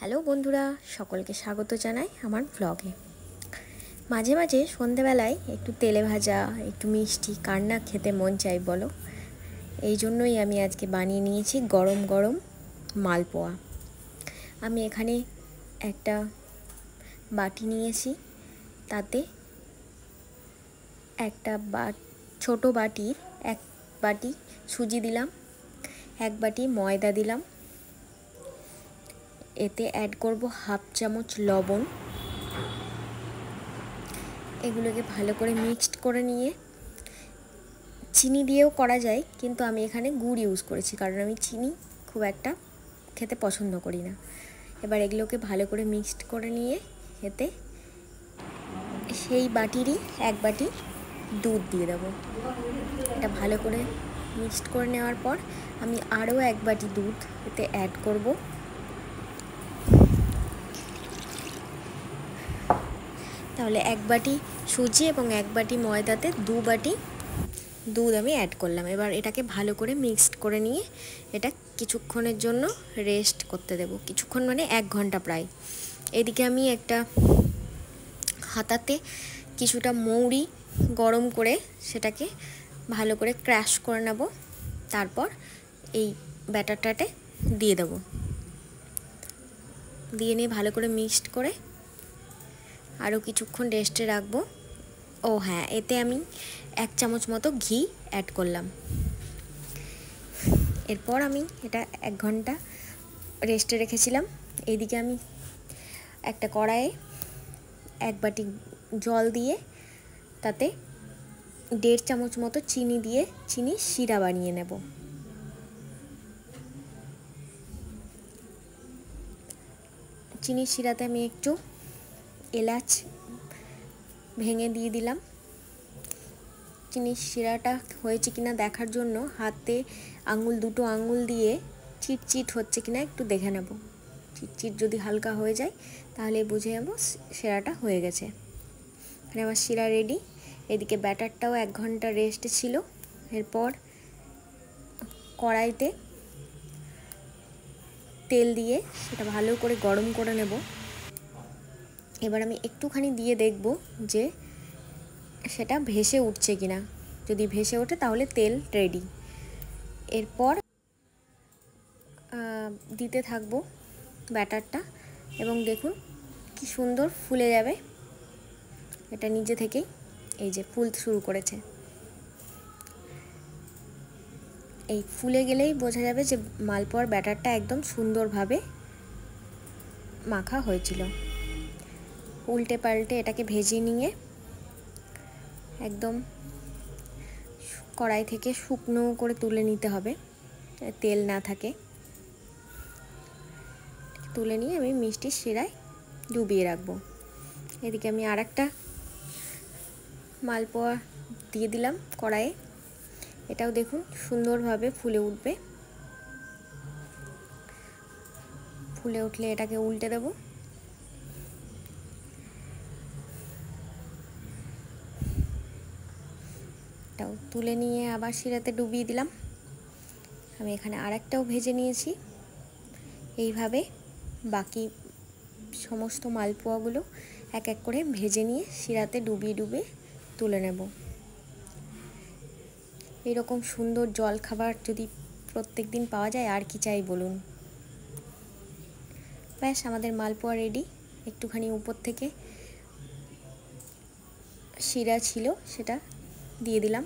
Hello বন্ধুরা, সকলকে স্বাগত জানাই আমার ব্লগে। মাঝে মাঝে সন্ধেবেলায় একটু তেলে ভাজা, একটু মিষ্টি কার না খেতে মন চাই বলো। এই জন্যই আমি আজকে বানিয়ে নিয়েছি গরম গরম মালপোয়া। আমি এখানে একটা বাটি নিয়েছি, তাতে একটা ছোট বাটির 1 বাটি সুজি দিলাম, 1 বাটি ময়দা দিলাম, এতে অ্যাড করব 1/2 চামচ লবণ। এগুলোকে ভালো করে মিক্সড করে নিয়ে, চিনি দিয়েও করা যায়, কিন্তু আমি এখানে গুড় ইউজ করেছি, কারণ আমি চিনি খুব একটা খেতে পছন্দ করি না। এবার এগুলোকে ভালো করে মিক্সড করে নিয়ে এতে সেই বাটিরই 1 বাটি দুধ দিয়ে দেবো। এটা ভালো করে মিক্সড করে নেওয়ার পর আমি আরও 1 বাটি দুধ এতে অ্যাড করব। তাহলে 1 বাটি সুজি এবং 1 বাটি ময়দাতে 2 বাটি দুধ আমি অ্যাড করলাম। এবার এটাকে ভালো করে মিক্সড করে নিয়ে এটা কিছুক্ষণের জন্য রেস্ট করতে দেব। কিছুক্ষণ মানে 1 ঘন্টা প্রায়। এদিকে আমি একটা হাতাতে কিছুটা মৌরি গরম করে সেটাকে ভালো করে ক্র্যাশ করে নেব। তারপর এই ব্যাটারটাতে দিয়ে দেব। দিয়ে নিয়ে ভালো করে মিক্সড করে আরও কিছুক্ষণ রেস্টে রাখবো। ও হ্যাঁ, এতে আমি 1 চামচ মতো ঘি অ্যাড করলাম। এরপর আমি এটা 1 ঘন্টা রেস্টে রেখেছিলাম। এইদিকে আমি একটা কড়াইয়ে 1 বাটি জল দিয়ে তাতে 1.5 চামচ মতো চিনি দিয়ে চিনি শিরা বানিয়ে নেব। চিনির শিরাতে আমি একটু এলাচ ভেঙে দিয়ে দিলাম। চিনির শিরাটা হয়েছে কিনা দেখার জন্য হাতে দুটো আঙুল দিয়ে চিটচিট হচ্ছে কিনা একটু দেখে নেব। চিটচিট যদি হালকা হয়ে যায় তাহলে বুঝে যাবো শিরাটা হয়ে গেছে। এখানে আমার শিরা রেডি। এদিকে ব্যাটারটাও 1 ঘন্টা রেস্টে ছিল। এরপর কড়াইতে তেল দিয়ে সেটা ভালো করে গরম করে নেব। এবার আমি একটুখানি দিয়ে দেখব যে সেটা ভেসে উঠছে কিনা। যদি ভেসে ওঠে তাহলে তেল রেডি। এরপর দিতে থাকবো ব্যাটারটা এবং দেখুন কি সুন্দর ফুলে যাবে। এটা নিজে থেকেই এই যে ফুলতে শুরু করেছে। এই ফুলে গেলেই বোঝা যাবে যে মালপোয়ার ব্যাটারটা একদম সুন্দরভাবে মাখা হয়েছিল। উল্টে পাল্টে এটাকে ভেজে নিয়ে একদম কড়াই থেকে শুকনো করে তুলে নিতে হবে, তেল না থাকে। তুলে নিয়ে আমি মিষ্টির শিরায় ডুবিয়ে রাখবো। এদিকে আমি আরেকটা মালপোয়া দিয়ে দিলাম কড়াইয়ে। এটাও দেখুন সুন্দরভাবে ফুলে উঠবে। ফুলে উঠলে এটাকে উল্টে দেব। এটাও তুলে নিয়ে আবার শিরাতে ডুবিয়ে দিলাম। আমি এখানে আরেকটাও ভেজে নিয়েছি। এইভাবে বাকি সমস্ত মালপোয়াগুলো এক এক করে ভেজে নিয়ে শিরাতে ডুবিয়ে ডুবিয়ে তুলে নেব। এরকম সুন্দর জল খাবার যদি প্রত্যেক দিন পাওয়া যায় আর কি চাই বলুন। ব্যাস, আমাদের মালপোয়া রেডি। একটুখানি উপর থেকে শিরা ছিল সেটা দিয়ে দিলাম।